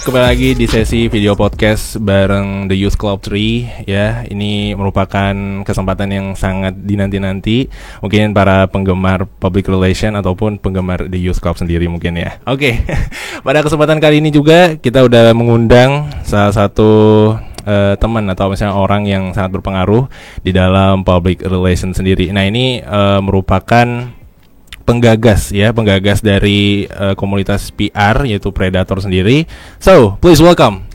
kembali lagi di sesi video podcast bareng The Youth Club 3 ya. Ini merupakan kesempatan yang sangat dinanti-nanti mungkin para penggemar public relation ataupun penggemar The Youth Club sendiri mungkin ya. Oke. Pada kesempatan kali ini juga kita udah mengundang salah satu teman atau misalnya orang yang sangat berpengaruh di dalam public relation sendiri. Nah, ini merupakan penggagas dari komunitas PR yaitu Predator sendiri. So, please welcome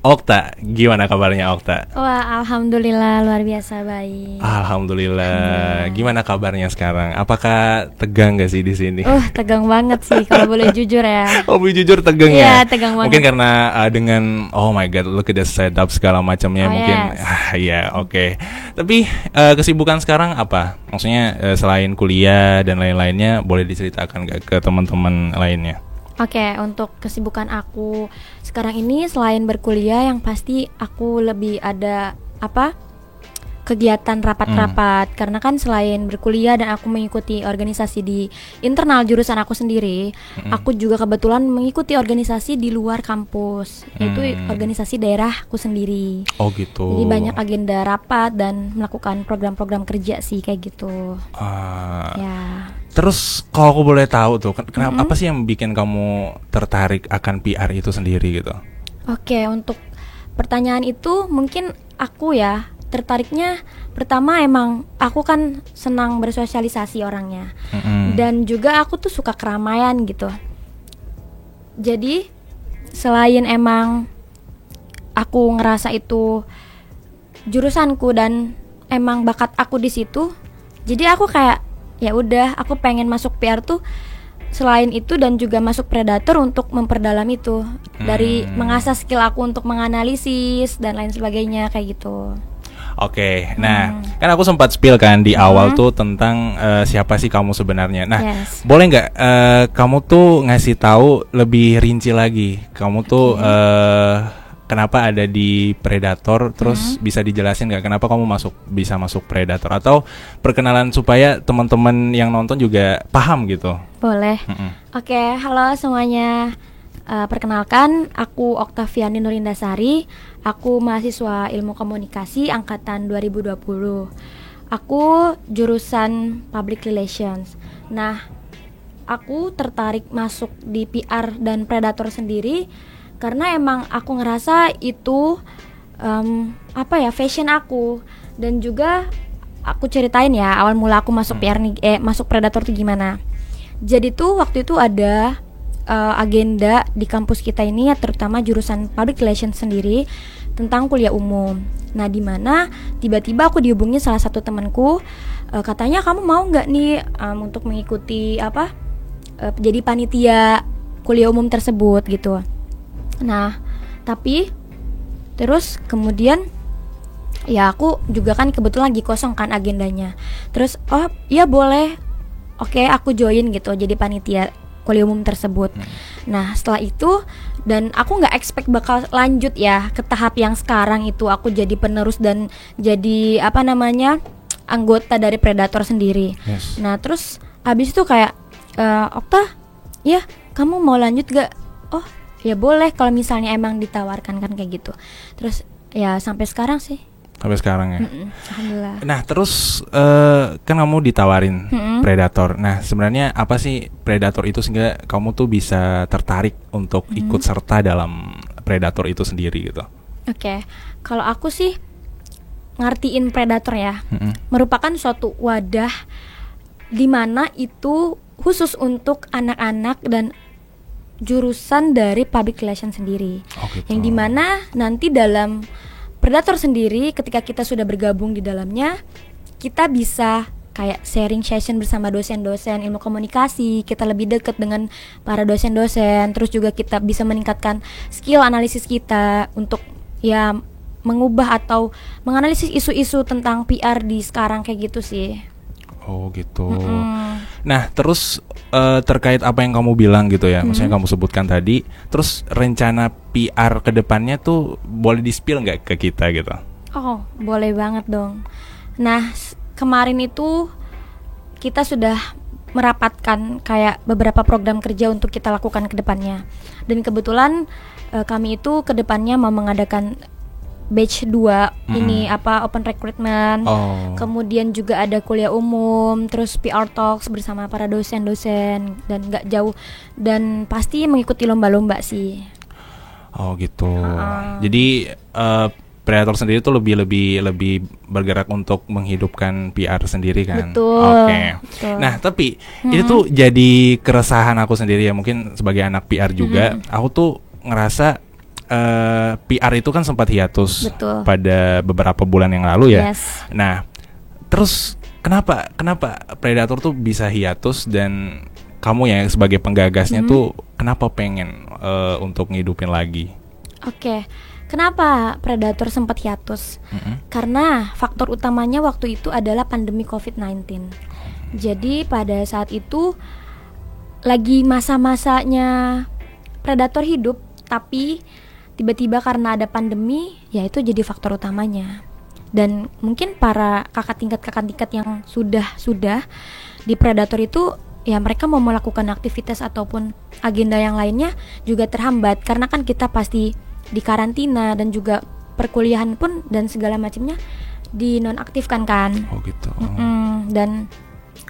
Okta. Gimana kabarnya Okta? Wah, alhamdulillah luar biasa baik. Alhamdulillah. Gimana kabarnya sekarang? Apakah tegang gak sih di sini? Tegang banget sih kalau boleh jujur ya. Oh, boleh jujur tegang ya? Iya, tegang banget. Mungkin karena dengan oh my god, look at the setup segala macamnya mungkin. Yes. Oke. Tapi kesibukan sekarang apa? Maksudnya selain kuliah dan lain-lainnya, boleh diceritakan gak ke teman-teman lainnya? Oke, untuk kesibukan aku sekarang ini selain berkuliah, yang pasti aku lebih ada kegiatan rapat-rapat. Karena kan selain berkuliah dan aku mengikuti organisasi di internal jurusan aku sendiri, aku juga kebetulan mengikuti organisasi di luar kampus, yaitu organisasi daerahku sendiri. Oh gitu. Jadi banyak agenda rapat dan melakukan program-program kerja sih kayak gitu. Ya. Terus kalau aku boleh tahu tuh, kenapa apa sih yang bikin kamu tertarik akan PR itu sendiri gitu? Oke, untuk pertanyaan itu mungkin aku ya tertariknya pertama emang aku kan senang bersosialisasi orangnya, dan juga aku tuh suka keramaian gitu. Jadi selain emang aku ngerasa itu jurusanku dan emang bakat aku di situ, jadi aku kayak ya udah aku pengen masuk PR tuh selain itu dan juga masuk Predator untuk memperdalam itu, dari mengasah skill aku untuk menganalisis dan lain sebagainya kayak gitu. Oke, nah kan aku sempat spill kan di awal tuh tentang siapa sih kamu sebenarnya. Nah, boleh nggak kamu tuh ngasih tahu lebih rinci lagi, kamu tuh kenapa ada di Predator, terus bisa dijelasin nggak kenapa kamu bisa masuk Predator, atau perkenalan supaya teman-teman yang nonton juga paham gitu. Boleh. Oke, halo semuanya. Perkenalkan, aku Oktaviani Nurindasari. Aku mahasiswa Ilmu Komunikasi angkatan 2020. Aku jurusan Public Relations. Nah, aku tertarik masuk di PR dan Predator sendiri karena emang aku ngerasa itu fashion aku. Dan juga aku ceritain ya awal mula aku masuk PR masuk Predator tuh gimana. Jadi tuh waktu itu ada agenda di kampus kita ini ya, terutama jurusan Public Relations sendiri, tentang kuliah umum. Nah, di mana tiba-tiba aku dihubungi salah satu temanku, katanya kamu mau nggak nih untuk mengikuti jadi panitia kuliah umum tersebut gitu. Nah, tapi terus kemudian ya aku juga kan kebetulan lagi kosong kan agendanya. Terus oh iya boleh, oke aku join gitu jadi panitia kuliah umum tersebut. Nah, setelah itu dan aku nggak expect bakal lanjut ya ke tahap yang sekarang itu aku jadi penerus dan jadi anggota dari Predator sendiri. Nah, terus abis itu kayak Okta, ya kamu mau lanjut gak? Oh ya boleh kalau misalnya emang ditawarkan kan kayak gitu. Terus ya sampai sekarang sih. Sampai sekarang ya. Alhamdulillah. Nah, terus kan kamu ditawarin Predator. Nah, sebenarnya apa sih Predator itu sehingga kamu tuh bisa tertarik untuk ikut serta dalam Predator itu sendiri gitu? Oke, kalau aku sih ngertiin Predator ya, merupakan suatu wadah di mana itu khusus untuk anak-anak dan jurusan dari Public Relations sendiri. Yang dimana nanti dalam Predator sendiri ketika kita sudah bergabung di dalamnya, kita bisa kayak sharing session bersama dosen-dosen ilmu komunikasi, kita lebih dekat dengan para dosen-dosen, terus juga kita bisa meningkatkan skill analisis kita untuk ya mengubah atau menganalisis isu-isu tentang PR di sekarang kayak gitu sih. Oh gitu. Nah, terus terkait apa yang kamu bilang gitu ya, maksudnya kamu sebutkan tadi, terus rencana PR ke depannya tuh boleh di-spill nggak ke kita gitu? Oh, boleh banget dong. Nah, kemarin itu kita sudah merapatkan kayak beberapa program kerja untuk kita lakukan ke depannya. Dan kebetulan kami itu kedepannya mau mengadakan batch 2 ini open recruitment. Kemudian juga ada kuliah umum, terus PR talks bersama para dosen-dosen dan nggak jauh, dan pasti mengikuti lomba-lomba sih. Oh gitu. Jadi Predator sendiri tuh lebih bergerak untuk menghidupkan PR sendiri kan. Betul. Oke. Nah, tapi itu tuh jadi keresahan aku sendiri ya, mungkin sebagai anak PR juga. Aku tuh ngerasa PR itu kan sempat hiatus pada beberapa bulan yang lalu ya. Yes. Nah, terus kenapa Predator tuh bisa hiatus, dan kamu ya sebagai penggagasnya tuh kenapa pengen untuk ngidupin lagi? Oke. Kenapa Predator sempat hiatus? Karena faktor utamanya waktu itu adalah pandemi COVID-19. Jadi pada saat itu lagi masa-masanya Predator hidup, tapi tiba-tiba karena ada pandemi, ya itu jadi faktor utamanya. Dan mungkin para kakak tingkat yang sudah di Predator itu, ya mereka mau melakukan aktivitas ataupun agenda yang lainnya juga terhambat, karena kan kita pasti di karantina, dan juga perkuliahan pun dan segala macamnya dinonaktifkan kan. Oh gitu. Dan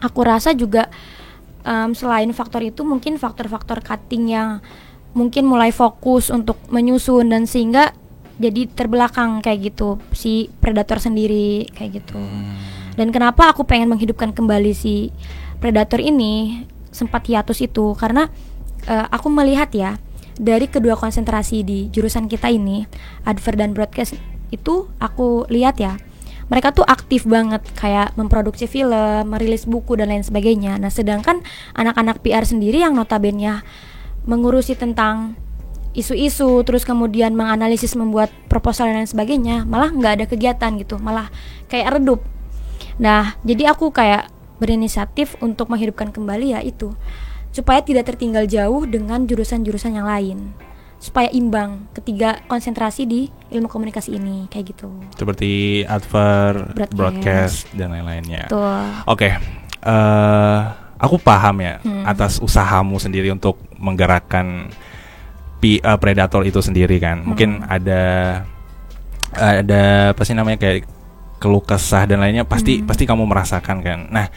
aku rasa juga selain faktor itu, mungkin faktor-faktor cutting yang mungkin mulai fokus untuk menyusun, dan sehingga jadi terbelakang kayak gitu si Predator sendiri kayak gitu. Dan kenapa aku pengen menghidupkan kembali si Predator ini sempat hiatus itu, karena aku melihat ya, dari kedua konsentrasi di jurusan kita ini, advert dan broadcast itu, aku lihat ya, mereka tuh aktif banget kayak memproduksi film, merilis buku dan lain sebagainya. Nah, sedangkan anak-anak PR sendiri yang notabene mengurusi tentang isu-isu, terus kemudian menganalisis, membuat proposal dan lain sebagainya, malah nggak ada kegiatan gitu, malah kayak redup. Nah, jadi aku kayak berinisiatif untuk menghidupkan kembali ya itu, supaya tidak tertinggal jauh dengan jurusan-jurusan yang lain, supaya imbang ketiga konsentrasi di ilmu komunikasi ini kayak gitu. Seperti advert, broadcast dan lain-lainnya. Oke. Aku paham ya atas usahamu sendiri untuk menggerakkan Predator itu sendiri kan. Mungkin ada apa sih namanya, kayak keluh kesah dan lainnya, pasti kamu merasakan kan. Nah,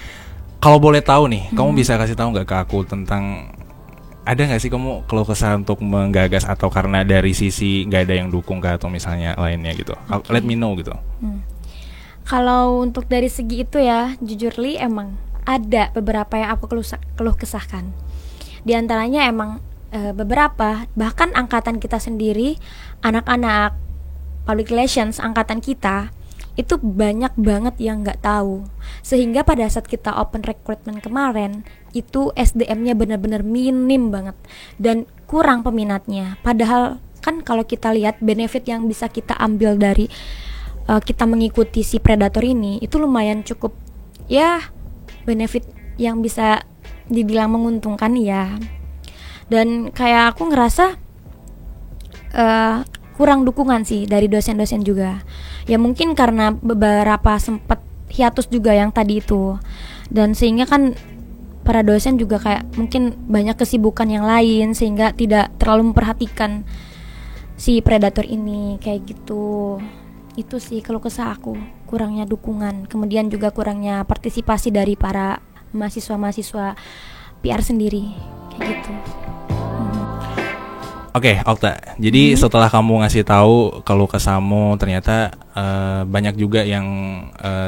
kalau boleh tahu nih, kamu bisa kasih tahu nggak ke aku tentang, ada nggak sih kamu keluh kesah untuk menggagas, atau karena dari sisi nggak ada yang dukung kah, atau misalnya lainnya gitu? Let me know gitu. Kalau untuk dari segi itu ya, jujur Li, emang ada beberapa yang aku keluh kesahkan. Di antaranya emang beberapa, bahkan angkatan kita sendiri, anak-anak public relations angkatan kita, itu banyak banget yang nggak tahu, sehingga pada saat kita open recruitment kemarin itu SDM-nya benar-benar minim banget dan kurang peminatnya. Padahal kan kalau kita lihat benefit yang bisa kita ambil dari kita mengikuti si Predator ini, itu lumayan cukup ya, benefit yang bisa dibilang menguntungkan ya. Dan kayak aku ngerasa kurang dukungan sih dari dosen-dosen juga. Ya mungkin karena beberapa sempat hiatus juga yang tadi itu, dan sehingga kan para dosen juga kayak mungkin banyak kesibukan yang lain, sehingga tidak terlalu memperhatikan si Predator ini kayak gitu. Itu sih keluh kesah aku, kurangnya dukungan, kemudian juga kurangnya partisipasi dari para mahasiswa-mahasiswa PR sendiri kayak gitu. Oke, Okta. Jadi setelah kamu ngasih tahu kalau kesamu, ternyata banyak juga yang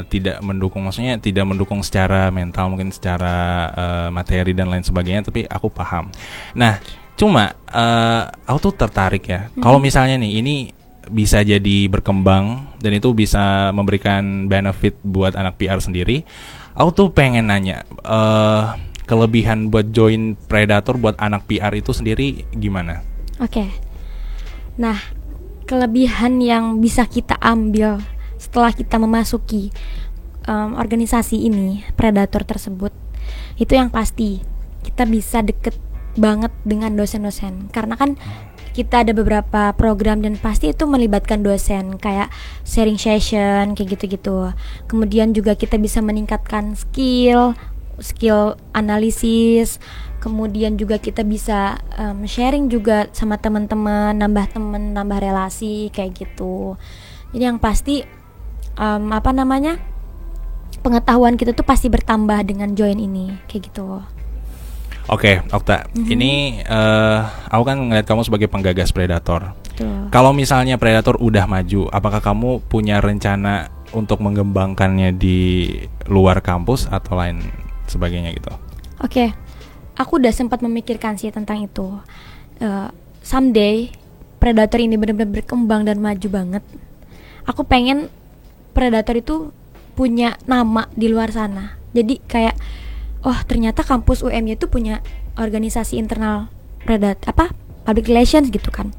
tidak mendukung, maksudnya tidak mendukung secara mental, mungkin secara materi dan lain sebagainya. Tapi aku paham. Nah, cuma aku tuh tertarik ya. Kalau misalnya nih ini bisa jadi berkembang dan itu bisa memberikan benefit buat anak PR sendiri, aku tuh pengen nanya, kelebihan buat join Predator buat anak PR itu sendiri gimana? Oke. Nah, kelebihan yang bisa kita ambil setelah kita memasuki organisasi ini, Predator tersebut, itu yang pasti kita bisa deket banget dengan dosen-dosen, karena kan kita ada beberapa program dan pasti itu melibatkan dosen, kayak sharing session kayak gitu-gitu. Kemudian juga kita bisa meningkatkan skill skill analisis, kemudian juga kita bisa sharing juga sama teman-teman, nambah relasi kayak gitu. Jadi yang pasti pengetahuan kita tuh pasti bertambah dengan join ini kayak gitu. Oke, Okta, ini aku kan ngeliat kamu sebagai penggagas Predator. Betul. Kalau misalnya Predator udah maju, apakah kamu punya rencana untuk mengembangkannya di luar kampus atau lain sebagainya gitu? Oke, aku udah sempat memikirkan sih tentang itu. Someday Predator ini benar-benar berkembang dan maju banget. Aku pengen Predator itu punya nama di luar sana. Jadi kayak, oh ternyata kampus UM itu punya organisasi internal public relations gitu kan.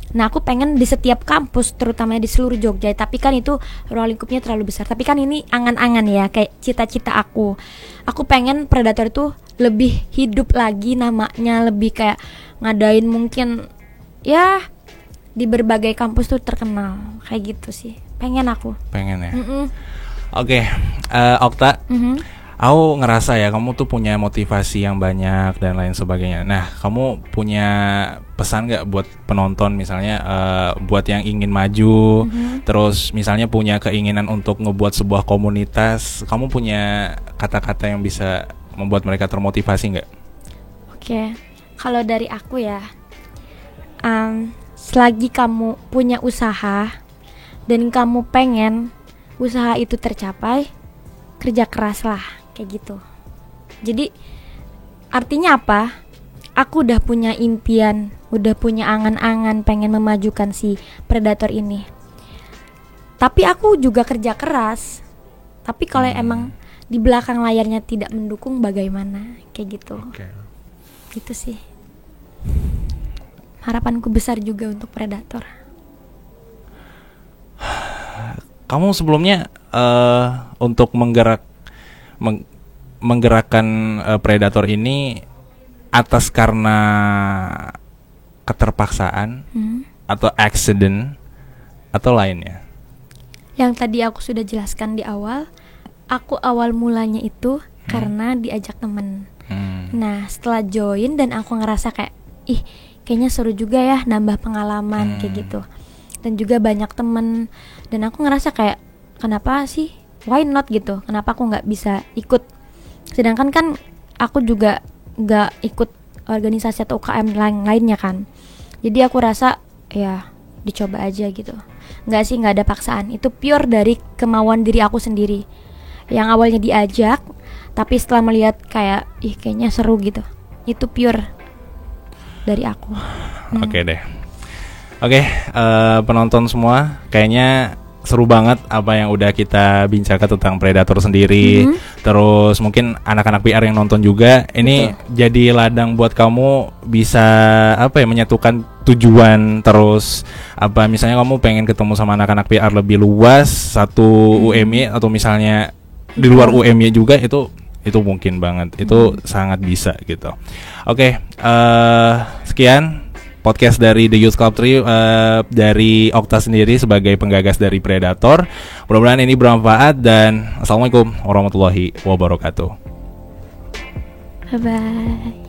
Nah aku pengen di setiap kampus, terutamanya di seluruh Jogja, tapi kan itu ruang lingkupnya terlalu besar. Tapi kan ini angan-angan ya, kayak cita-cita aku. Aku pengen Predator itu lebih hidup lagi namanya, lebih kayak ngadain mungkin ya di berbagai kampus tuh terkenal kayak gitu sih. Pengen aku. Pengen ya. Oke, Okta. Aku ngerasa ya kamu tuh punya motivasi yang banyak dan lain sebagainya. Nah, kamu punya pesan nggak buat penonton misalnya, buat yang ingin maju, terus misalnya punya keinginan untuk ngebuat sebuah komunitas, kamu punya kata-kata yang bisa membuat mereka termotivasi nggak? Oke, kalau dari aku ya, selagi kamu punya usaha dan kamu pengen usaha itu tercapai, kerja keras lah. Kayak gitu. Jadi artinya apa? Aku udah punya impian, udah punya angan-angan pengen memajukan si Predator ini. Tapi aku juga kerja keras. Tapi kalau emang di belakang layarnya tidak mendukung, bagaimana? Kayak gitu. Gitu sih. Harapanku besar juga untuk Predator. Kamu sebelumnya untuk menggerakkan Predator ini atas karena keterpaksaan atau accident atau lainnya? Yang tadi aku sudah jelaskan di awal, aku awal mulanya itu karena diajak temen. Nah setelah join dan aku ngerasa kayak, kayaknya seru juga ya nambah pengalaman kayak gitu. Dan juga banyak temen, dan aku ngerasa kayak, kenapa sih, why not gitu, kenapa aku nggak bisa ikut. Sedangkan kan aku juga nggak ikut organisasi atau UKM lainnya kan. Jadi aku rasa ya dicoba aja gitu. Nggak ada paksaan. Itu pure dari kemauan diri aku sendiri. Yang awalnya diajak, tapi setelah melihat kayak kayaknya seru gitu. Itu pure dari aku. Oke deh. Oke, penonton semua, kayaknya seru banget apa yang udah kita bincangkan tentang Predator sendiri. Terus mungkin anak-anak PR yang nonton juga, ini jadi ladang buat kamu bisa menyatukan tujuan. Terus misalnya kamu pengen ketemu sama anak-anak PR lebih luas, satu UMY atau misalnya di luar UMY juga, itu mungkin banget, itu sangat bisa gitu. Oke, sekian podcast dari The Youth Club 3 dari Okta sendiri sebagai penggagas dari Predator. Mudah-mudahan ini bermanfaat dan assalamualaikum warahmatullahi wabarakatuh. Bye bye.